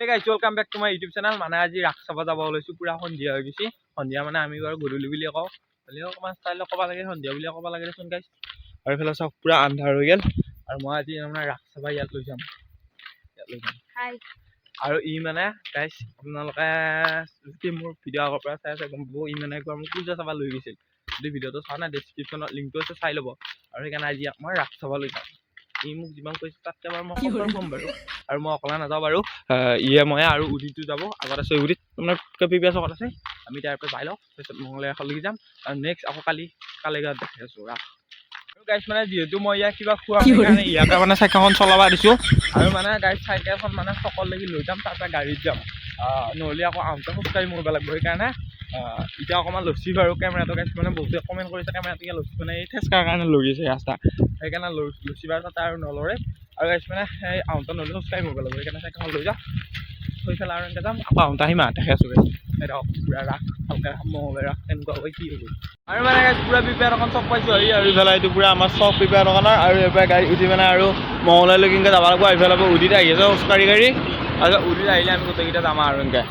Hey guys, welcome back to my YouTube channel. মানে আজি ৰাস চাব যাব ওলাইছো পুৰা সন্ধিয়া হৈ গৈছে। সন্ধিয়া মানে আমি বাৰু গধূলি বুলি কওঁ। হ'লেও অকমান ষ্টাইল ক'ব লাগে সন্ধিয়া বুলি ক'ব লাগে দেচোন গাইছ। আৰু এইফালে চব পুৰা আন্ধাৰ হৈ গ'ল। আৰু মই আজি মানে ৰাস চাব ইয়াত লৈ যাম। হাই। আৰু ই মানে গাইছ আপোনালোকে যদি মোৰ ভিডিঅ' আগৰ পৰা চাই আছে গম পাব ই মানে একবাৰ মোক পূজা চাব লৈ গৈছিল। যদি ভিডিঅ'টো চোৱা নাই ডেছক্ৰিপশ্যনত লিংকটো আছে চাই ল'ব। আৰু সেইকাৰণে আজি মই ৰাস চাব লৈ যাম। ই মোক যিমান কৈছে তাতকৈ বাৰু মই কম বাৰু। আৰু মই অকলে নাযাওঁ বাৰু ইয়ে মই আৰু উদিতো যাব আগত আছে উদিত আপোনাৰ প্ৰিভিয়াছ আগত আছে আমি তাৰ পৰা যাই লওঁ তাৰপিছত মংগলে এখলগি যাম আৰু নেক্সট আকৌ কালিগাঁৱত দেখি আছোঁ ৰাস আৰু গাইছ মানে যিহেতু মই ইয়াক কিবা খোৱা কাৰণে ইয়াতে মানে চাইকেলখন চলাব দিছোঁ আৰু মানে গাইছ চাইকেলখন মানে সকললৈকে লৈ যাম তাৰ পৰা গাড়ীত যাম নহ'লে আকৌ আহোঁতে খোজকাঢ়ি মৰিব লাগিব সেইকাৰণে এতিয়া অকণমান লছি বাৰু কেমেৰাটো গাইছ মানে বহুতে কমেণ্ট কৰিছে কেমেৰাটোকে লছি মানে এই ঠেচকাৰ কাৰণে লৈ গৈছে ৰাস্তা সেইকাৰণে লছি বাৰু তাতে আৰু নলৰে আৰু গাইছ মানে সেই আহোঁতে নহ'লে খোজকাঢ়ি মৰিব লাগিব সেইকাৰণে চাইকেলখন লৈ যাম থৈ পেলাই আৰু এনেকৈ যাম আকৌ আহোঁতে আহিম দেখি আছোঁ গাইছ ধৰক পুৰা ৰাস ভালকৈ মহলে ৰাস এনেকুৱা হয় কি হ'ব আৰু মানে গাইছ পুৰা প্ৰিপেয়াৰ এখন চব পাইছোঁ আৰু এইফালে এইটো পুৰা আমাৰ চব প্ৰিপেয়াৰ দোকানৰ আৰু এইফালে গাড়ী উঠি মানে আৰু মংগললৈকে এনেকৈ যাব লাগিব এইফালে উদিত আহি আছে খোজকাঢ়ি গাড়ী আৰু উদিত আহিলে আমি গোটেইকেইটা যাম আৰু এনেকৈ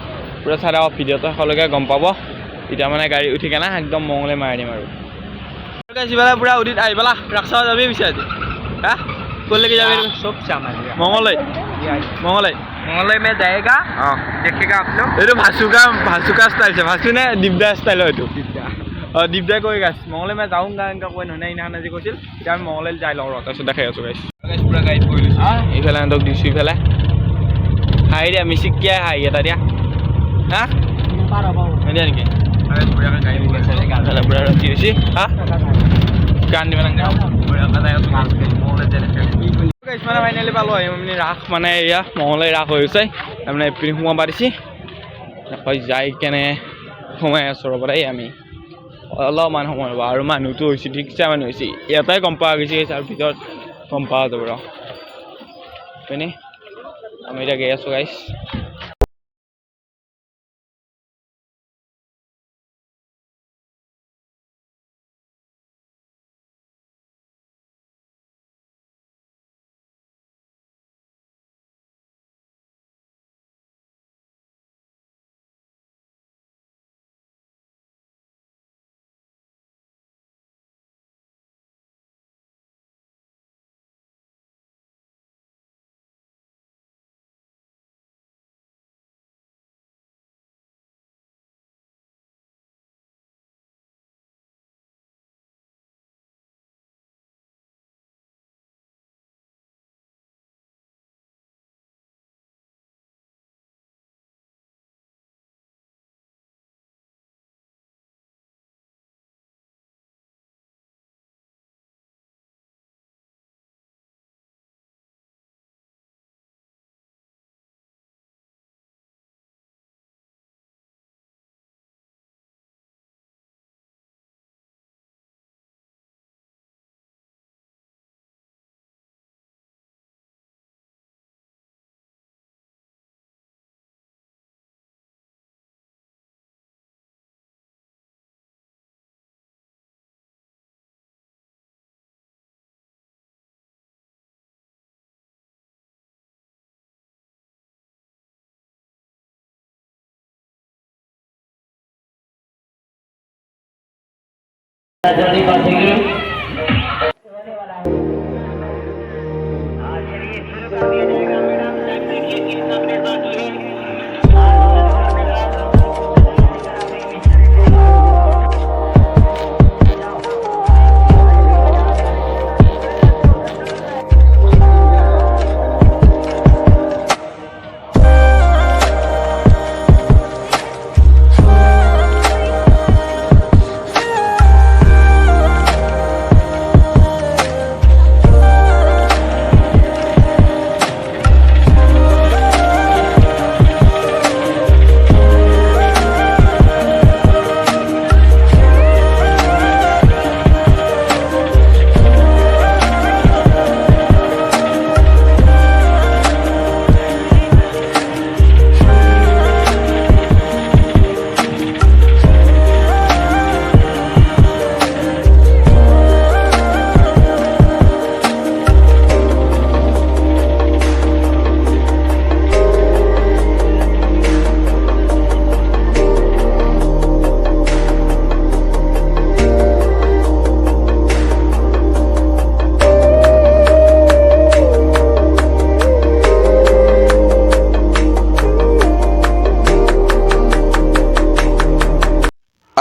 পুৰা চাই থাকক ভিডিঅ'টো সকলোকে গম পাব এতিয়া মানে গাড়ী উঠি কেনে একদম মংগলে মাৰি দিম আৰু গাইছ ইফালে পুৰা উদিত আহি পেলা ৰাস চাব যাবি পিছে আজি হা ক'লৈকে যাবি सब सामान মংগললৈ মংগললৈ मंगलय में जाएगा देखेगा आप लोग এইটো ভাচুকা ষ্টাইল আছে ভাচু নে দীপদা ষ্টাইল এইটো দীপদাই কৈ গাইছ মংগলে মই যাওঁ গা এনেকৈ কৈ নহয় ইনাখন আজি কৈছিল এতিয়া আমি মংগললৈ যাই লওঁ তাৰপিছত দেখাই আছোঁ গাইছ পুৰা গাড়ীত কৰি লৈছোঁ এইফালে সিহঁতক দিছোঁ ইফালে হাঁহি দিয়া মিচিকিয়াই হাঁহি এটা দিয়া হা দিয়া নেকি পুৰা ৰখি হৈছে হা গান দিব মানে ফাইনেলি পালোঁ মানে ৰাস মানে এয়া মংগললৈ ৰাস হৈ গৈছে তাৰমানে এপ্ৰিল সোমাব পাৰিছে যাই কেনে সোমাই আছোঁ ৰ'ব দেই আমি অলপমান সময় ৰ'ব আৰু মানুহটো হৈছে ঠিকছে মানুহ হৈছে ইয়াতে গম পোৱা গৈছে আৰু ভিতৰত গম পোৱা যাব ৰ আমি এতিয়া গৈ আছোঁ গাইছ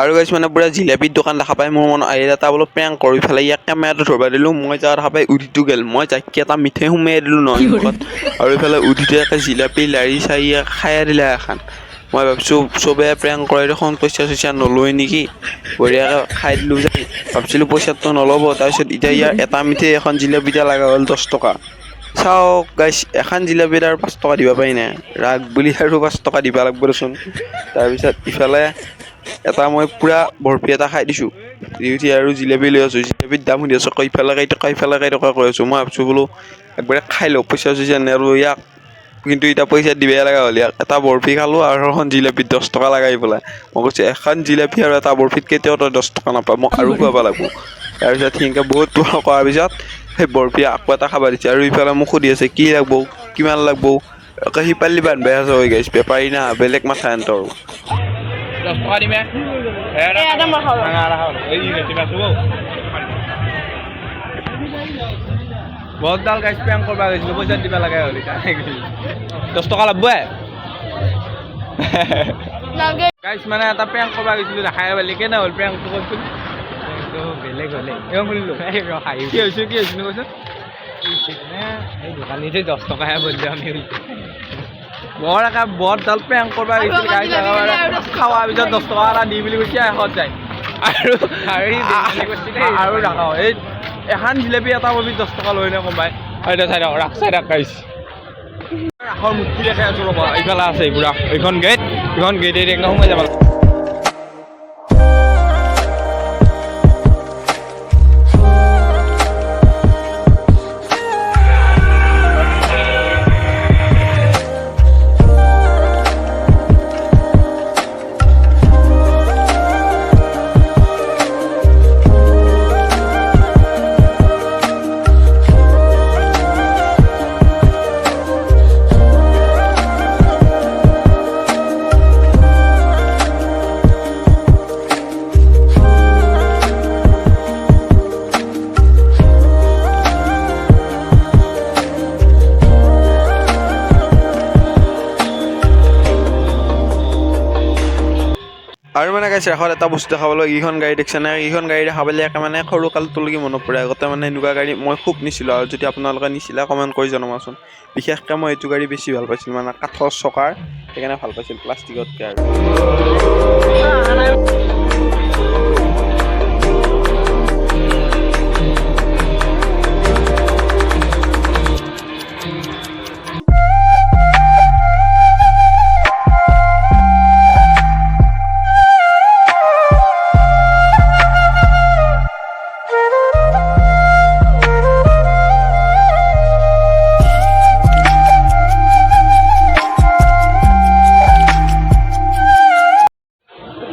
আৰু গাইছ মানে পুৰা জিলাপিৰ দোকান দেখা পাই মোৰ মনত আহিল এটা বোলো প্ৰেংক কৰি পেলাই ইয়াক কেমেৰাটো ধৰবা দিলোঁ মই যাওঁ দেখা পাই উঠিটো গেল মই যাইকে এটা মিঠাই সোমাই দিলোঁ নহয় মুখত আৰু এইফালে উঠিটো একে জিলাপি লাৰি চাৰি খাই দিলে এখন মই ভাবিছোঁ চবে প্ৰেংক কৰে দেখোন পইচা চইচা নলয় নেকি বঢ়িয়াকৈ খাই দিলোঁ যাই ভাবিছিলোঁ পইচাটো নল'ব তাৰপিছত এতিয়া ইয়াৰ এটা মিঠাই এখন জিলাপিটা লগা হ'ল 10 টকা চাওক গাইছ এখন জিলাপিত আৰু 5 টকা দিব পাৰি নাই ৰাগ বুলি আৰু 5 টকা দিব লাগিব দেচোন তাৰপিছত ইফালে এটা মই পুৰা বৰফি এটা খাই দিছোঁ উঠি আৰু জিলাপি লৈ আছোঁ জিলাপিৰ দাম সুধি আছোঁ ইফালে কেই টকা কৈ আছোঁ মই ভাবিছোঁ বোলো একবাৰে খাই লওঁ পইচা চইচা নেলোঁ ইয়াক কিন্তু এতিয়া পইচা দিবই লগা হ'ল ইয়াক এটা বৰফি খালোঁ আৰু এখন জিলাপিত 10 টকা লগাই পেলাই মই কৈছোঁ এখন জিলাপি আৰু এটা বৰফিত কেতিয়াও তই 10 টকা নাপায় মোক আৰু খুৱাব লাগিব তাৰপিছত সেনেকৈ বহুত টকা কৰাৰ পিছত সেই বৰফি আকৌ এটা খাব দিছে আৰু ইফালে মোক সুধি আছে কি লাগব কিমান লাগব সিপালি বান্ধবাই আছে হৈ গৈছে বেপাৰী না বেলেগ মাথা এন্তৰ 10 টকা দিমে বহুত ডাল গাইছ প্ৰেংক কৰিব গৈছিলোঁ পইচা দিব লাগে হ'ল 10 টকা লাগব গাইছ মানে এটা প্ৰেংক কৰিব গৈছিলোঁ দেখাই পালি কেনে হ'ল প্ৰেংকটো কৈছিল বেলেগ হ'লে এওঁ শুনিলোঁ কি হৈছে কৈছোঁ এই দোকানীতে 10 টকাহে বদলি আমি বৰ একে বৰ ডাল প্ৰেংক কৰিব গৈছিল গাইছ খোৱাৰ পিছত 10 টকা এটা দি বুলি কৈছে এশত যায় আৰু নাখাওঁ এই এখন জিলাপি এটা বৰফিত 10 টকা লৈ নে কমাই চাই গাইছ ৰাসৰ মূৰ্তি দেখাই আছোঁ ৰ'বা এইফালে আছে পুৰা এইখন গেট একদম সোমাই যাব আৰু মানে গাইছে এখন এটা বস্তু দেখাবলৈ এইখন গাড়ী দেখিছে নে এইখন গাড়ী দেখাবলৈ একে মানে সৰু কালটোলৈকে মনত পৰে আগতে মানে এনেকুৱা গাড়ী মই খুব নিছিলোঁ আৰু যদি আপোনালোকে নিছিলে কমেণ্ট কৰি জনাবচোন বিশেষকৈ মই এইটো গাড়ী বেছি ভাল পাইছিলোঁ মানে কাঠৰ চকাৰ সেইকাৰণে ভাল পাইছিল প্লাষ্টিকতকৈ আৰু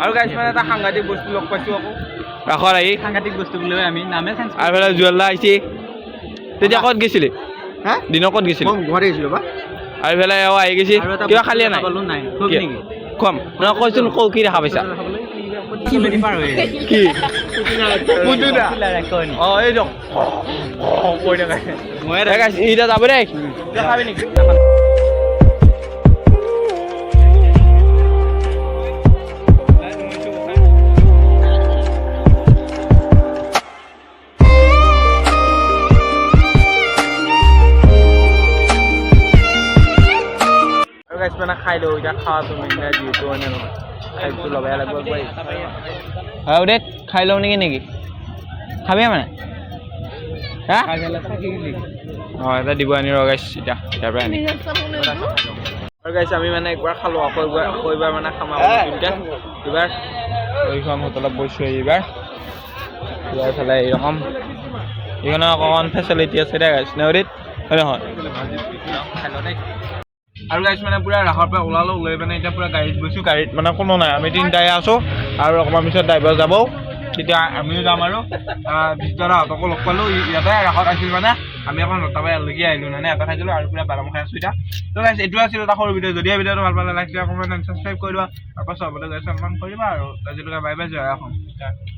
আৰু গাইছ মানে এটা সাংঘাতিক বস্তু লগ পাইছোঁ আকৌ ৰাসৰ আহি সাংঘাতিক বস্তু বুলি আমি নামে চেঞ্জ আৰু এইফালে জুৱেলদা আহিছে তেতিয়া ক'ত গৈছিলি দিনৰ ক'ত গৈছিলি ঘৰতে গৈছিলোঁ বা আৰু এইফালে এওঁ আহি গৈছে কিবা খালি নাই খুৱাম নহয় কৈছোন কি দেখা পাইছা কি অঁ এই দিয়ক কৈ থাকে মই এতিয়া যাব দেই খাবি নেকি মানে খাই দিওঁ এতিয়া খাওয়াটো মেইন যিহেতু মানে নহয় খাইটো লগাই লাগিব আৰু দে খাই লওঁ নেকি খাবি মানে হা অঁ এটা দিব আনি ৰ গাইছ এতিয়া ইয়াৰ পৰা আনি আৰু গাইছ আমি মানে একবাৰ খালোঁ আকৌ এইবাৰ মানে খাম এইবাৰ এইখন হোটেলত বৈছোঁ এইবাৰ এইফালে এইৰকম এইখনৰ অকণমান ফেচিলিটি আছে দে গাইছ নেওৰিত হয় নহয় আৰু গাইছ মানে পুৰা ৰাসৰ পৰা ওলালোঁ ওলাই মানে এতিয়া পুৰা গাড়ীত গৈছোঁ গাড়ীত মানে কোনো নাই আমি তিনিটাই আছোঁ আৰু অকণমান পিছত ড্ৰাইভাৰ যাব তেতিয়া আমিও যাম আৰু বিষ্ণুদাহঁতকো লগ পালোঁ ইয়াতে ৰাসত আছিল মানে আমি এখন লতাবাই এলগি আহিলোঁ মানে এটা খাইছিলোঁ আৰু পুৰা বাদাম খাই আছোঁ এতিয়া তো গাইছ এইটো আছিল এটা সৰু ভিডিঅ' যদি ভিডিঅ'টো ভাল পালে লাইক দিয়া কমেণ্ট এণ্ড ছাবস্ক্ৰাইব কৰি দিবা আৰু পাছত হ'বলৈ গাইছ সন্মান কৰিবা আৰু আজিলৈকে বাই বাই জয় অসম